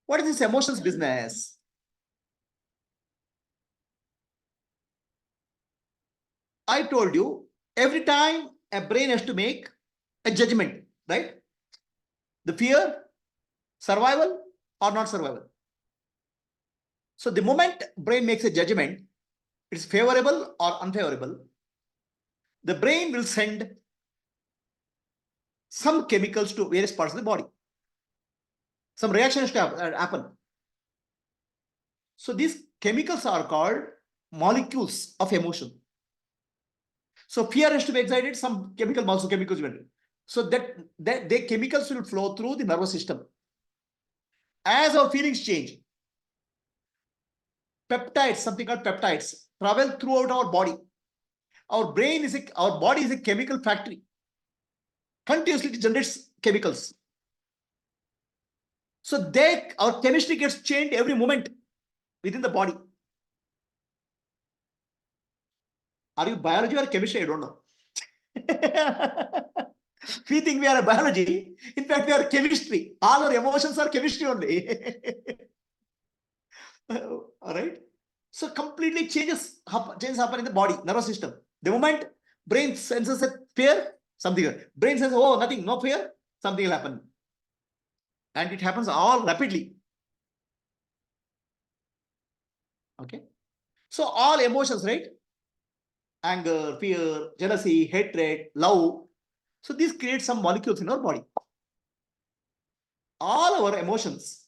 What is this emotions business? I told you, every time a brain has to make a judgment, right? The fear, survival or not survival. So the moment brain makes a judgment, it's favorable or unfavorable, the brain will send some chemicals to various parts of the body. Some reactions to happen. So these chemicals are called molecules of emotion. So fear has to be excited, some chemicals will. So that the chemicals will flow through the nervous system. As our feelings change, peptides, something called peptides, travel throughout our body. Our body is a chemical factory. Continuously it generates chemicals. So our chemistry gets changed every moment within the body. Are you biology or chemistry? I don't know. We think we are a biology. In fact, we are chemistry. All our emotions are chemistry only. All right. So completely changes happen in the body, nervous system. The moment brain senses a fear, something. Brain says, oh, nothing, no fear, something will happen. And it happens all rapidly. Okay. So all emotions, right? Anger, fear, jealousy, hatred, love. So these create some molecules in our body. All our emotions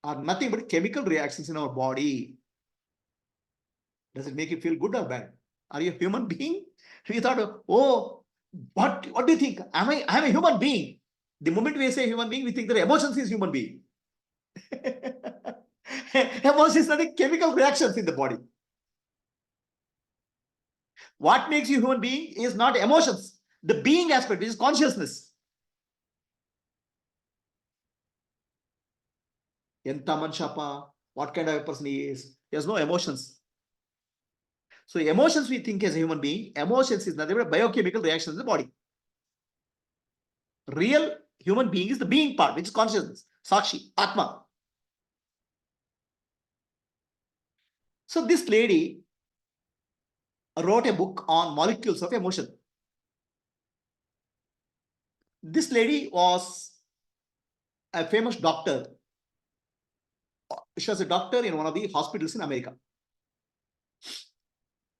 are nothing but chemical reactions in our body. Does it make you feel good or bad? Are you a human being? We thought, oh, what do you think? I'm a human being. The moment we say human being, we think that emotions is human being. Emotions are the chemical reactions in the body. What makes you human being is not emotions. The being aspect, which is consciousness. What kind of a person he is? He has no emotions. So emotions we think as a human being, emotions is nothing but biochemical reactions in the body. Real human being is the being part, which is consciousness, Sakshi, Atma. So this lady wrote a book on molecules of emotion. This lady was a famous doctor. She was a doctor in one of the hospitals in America.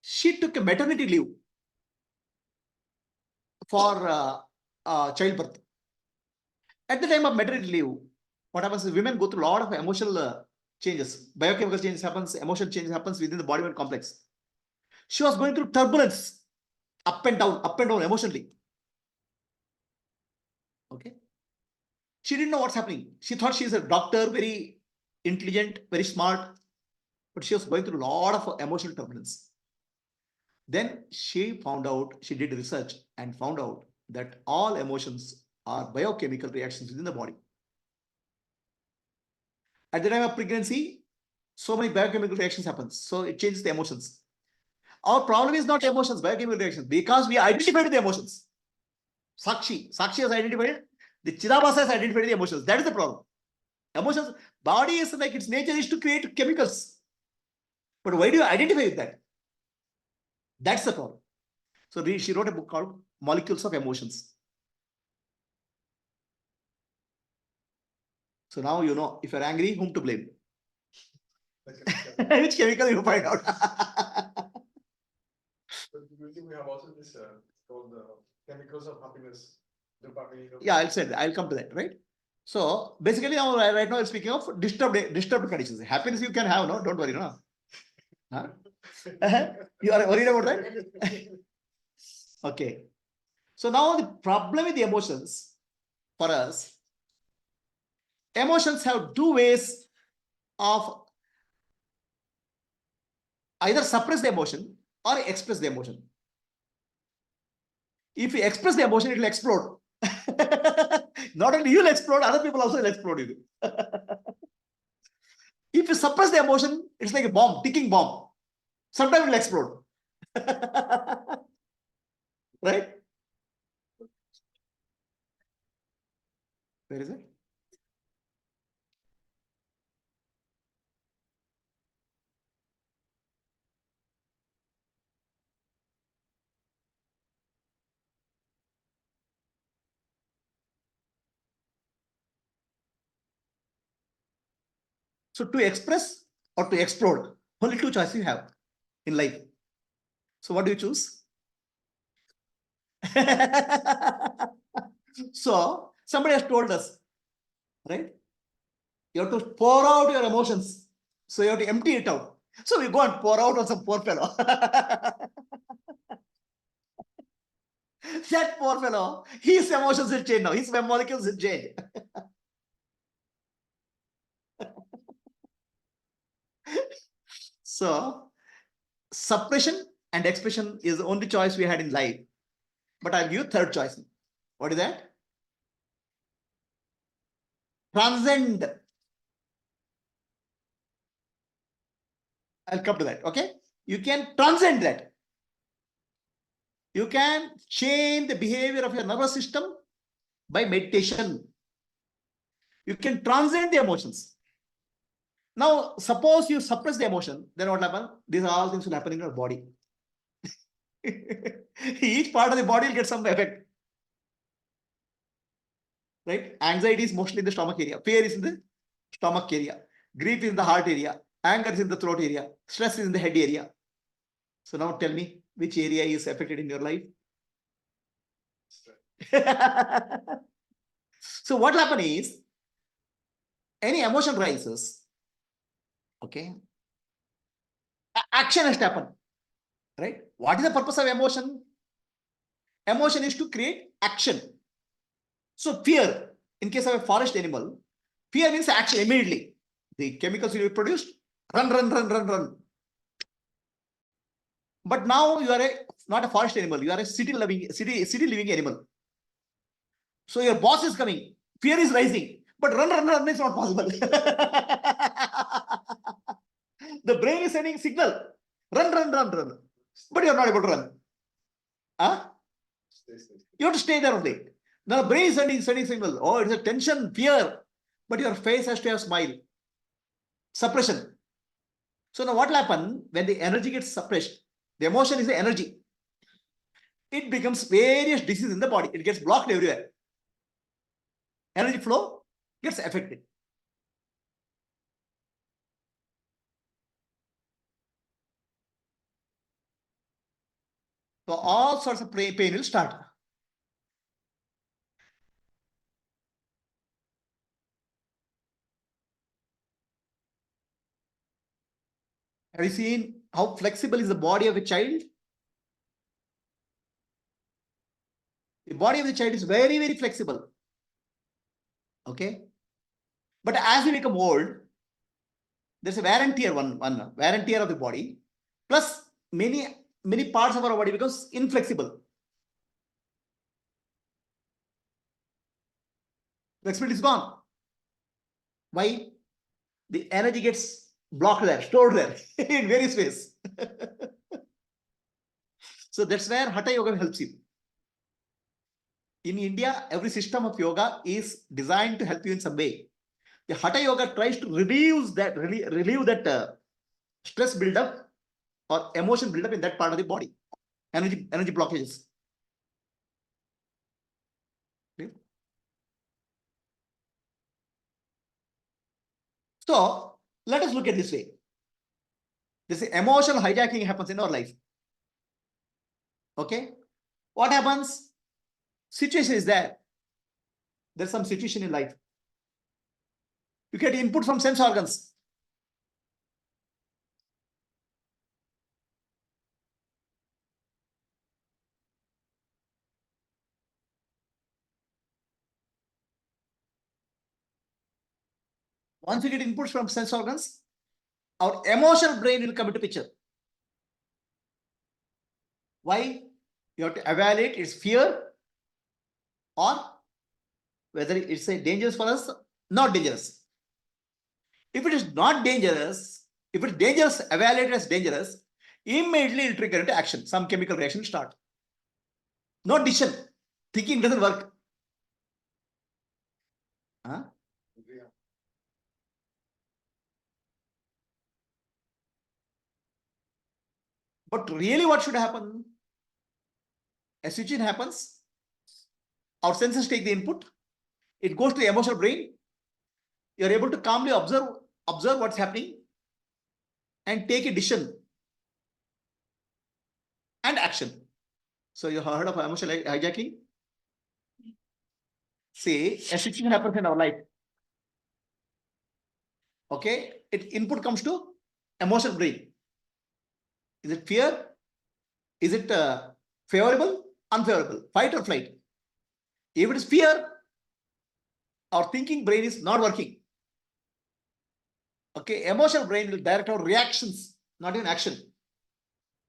She took a maternity leave for childbirth. At the time of maternity leave, what happens is women go through a lot of emotional changes. Biochemical changes happens, emotional changes happens within the body complex. She was going through turbulence, up and down emotionally. Okay. She didn't know what's happening. She thought she's a doctor, very intelligent, very smart, but she was going through a lot of emotional turbulence. Then she did research and found out that all emotions are biochemical reactions within the body. At the time of pregnancy, so many biochemical reactions happen. So it changes the emotions. Our problem is not emotions, biochemical reactions, because we identified the emotions. Sakshi has identified, the Chidabhasa has identified the emotions. That is the problem. Emotions, body is like its nature is to create chemicals. But why do you identify with that? That's the problem. So she wrote a book called Molecules of Emotions. So now you know, if you're angry, whom to blame? Which chemical you find out? We have also this called the chemicals of happiness. Yeah, I'll come to that, right? So basically, now right now I'm speaking of disturbed conditions. Happiness you can have, no? Don't worry, no. Huh? You are worried about that? Okay. So now the problem with the emotions for us, emotions have two ways of either suppress the emotion or express the emotion. If you express the emotion, it will explode. Not only you will explode, other people also will explode you. If you suppress the emotion, it's like a bomb, ticking bomb. Sometimes it will explode. Right? Where is it? So to express or to explode, only two choices you have in life. So what do you choose? So somebody has told us, right? You have to pour out your emotions. So you have to empty it out. So we go and pour out on some poor fellow. That poor fellow, his emotions will change now. His molecules will change. So suppression and expression is the only choice we had in life. But I'll give you third choice. What is that? Transcend. I'll come to that. Okay. You can transcend that. You can change the behavior of your nervous system by meditation. You can transcend the emotions. Now, suppose you suppress the emotion, then what happens? These are all things will happen in your body. Each part of the body will get some effect. Right? Anxiety is mostly in the stomach area. Fear is in the stomach area. Grief is in the heart area. Anger is in the throat area. Stress is in the head area. So now tell me, which area is affected in your life? So what will happen is, any emotion rises, okay, action has to happen, right? What is the purpose of emotion? Emotion is to create action. So fear, in case of a forest animal, fear means action immediately. The chemicals will be produced, run, run, run, run, run. But now you are not a forest animal, you are a city living animal. So your boss is coming, fear is rising, but run, run, run is not possible. The brain is sending signal, run, run, run, run, but you're not able to run. Huh? You have to stay there only. Now the brain is sending signal. Oh, it's a tension, fear, but your face has to have smile. Suppression. So now what will happen when the energy gets suppressed? The emotion is the energy. It becomes various diseases in the body. It gets blocked everywhere. Energy flow gets affected. So all sorts of pain will start. Have you seen how flexible is the body of a child? The body of the child is very, very flexible. Okay. But as we become old, there's a wear and tear, one wear and tear of the body. Plus, many parts of our body becomes inflexible. Flexibility is gone. Why? The energy gets blocked there, stored there in various ways. So that's where Hatha Yoga helps you. In India, every system of yoga is designed to help you in some way. The Hatha Yoga tries to relieve that stress buildup or emotion buildup in that part of the body. Energy blockages. Okay. So let us look at this way. This emotional hijacking happens in our life. Okay. What happens? Situation is there. There's some situation in life. You get input from sense organs. Once you get inputs from sense organs, our emotional brain will come into picture. Why? You have to evaluate its fear or whether it's a dangerous for us, not dangerous. If it is not dangerous, if it's dangerous, evaluated as dangerous, immediately it will trigger into action. Some chemical reaction will start. No decision. Thinking doesn't work. Huh? But really, what should happen? A situation happens, our senses take the input, it goes to the emotional brain, you're able to calmly observe observe what's happening and take a decision and action. So you heard of emotional hijacking? See, a situation happens in our life. Okay, input comes to emotional brain. Is it fear? Is it favorable, unfavorable, fight or flight? If it is fear, our thinking brain is not working. Okay, emotional brain will direct our reactions, not even action.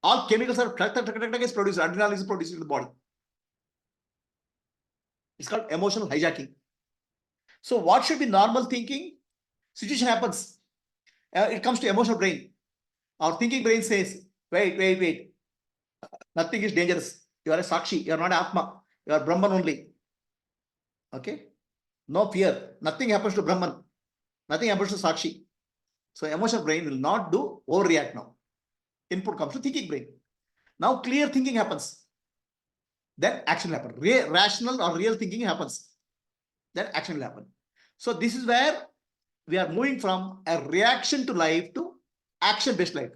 All chemicals are is produced, adrenaline is produced in the body. It's called emotional hijacking. So what should be normal thinking? Situation happens. It comes to emotional brain. Our thinking brain says, wait. Nothing is dangerous. You are a Sakshi. You are not Atma. You are Brahman only. Okay? No fear. Nothing happens to Brahman. Nothing happens to Sakshi. So emotional brain will not do overreact now. Input comes to thinking brain. Now clear thinking happens. Then action will happen. Rational or real thinking happens. Then action will happen. So this is where we are moving from a reaction to life to action-based life.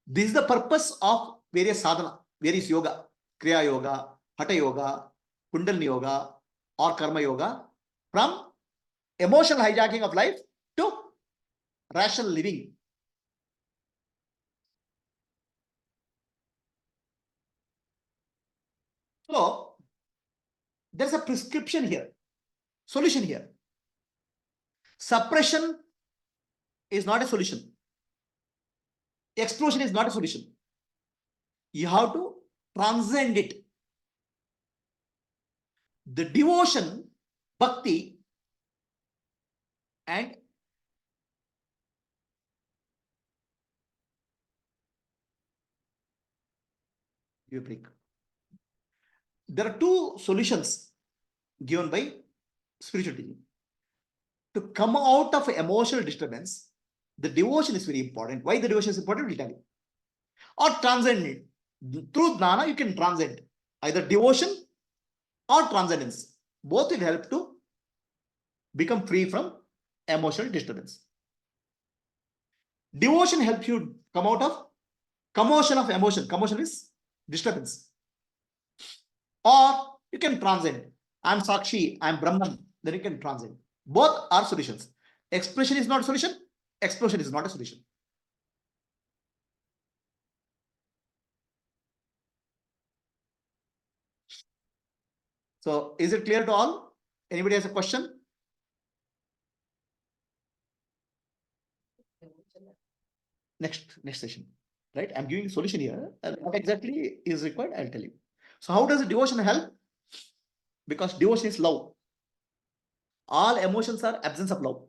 This is the purpose of various sadhana, various yoga, Kriya Yoga, Hatha Yoga, Kundalini Yoga, or Karma Yoga, from emotional hijacking of life to rational living. So there's a prescription here, solution here. Suppression is not a solution. Explosion is not a solution. You have to transcend it. The devotion, bhakti, and you break. There are two solutions given by spiritual teaching. To come out of emotional disturbance, the devotion is very important. Why the devotion is important? We'll tell you. Or transcend it. Through jnana, you can transcend either devotion or transcendence. Both will help to become free from emotional disturbance. Devotion helps you come out of commotion of emotion. Commotion is disturbance. Or you can transcend. I'm Sakshi, I'm Brahman. Then you can transcend. Both are solutions. Expression is not a solution. Explosion is not a solution. So is it clear to all? Anybody has a question? Next session, right? I'm giving solution here. What exactly is required, I'll tell you. So how does devotion help? Because devotion is love. All emotions are absence of love.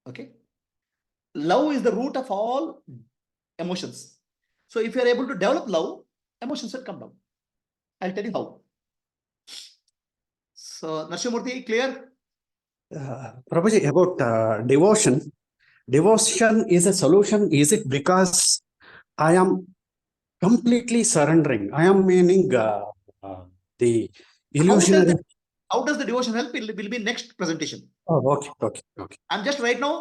Okay. Love is the root of all emotions. So if you are able to develop love, emotions will come down. I'll tell you how. So Narsimurthy, clear? Prabhuji, about devotion. Devotion is a solution. Is it because I am completely surrendering? I am meaning the illusionary. How does the devotion help? It will be next presentation. Oh, okay. I'm just right now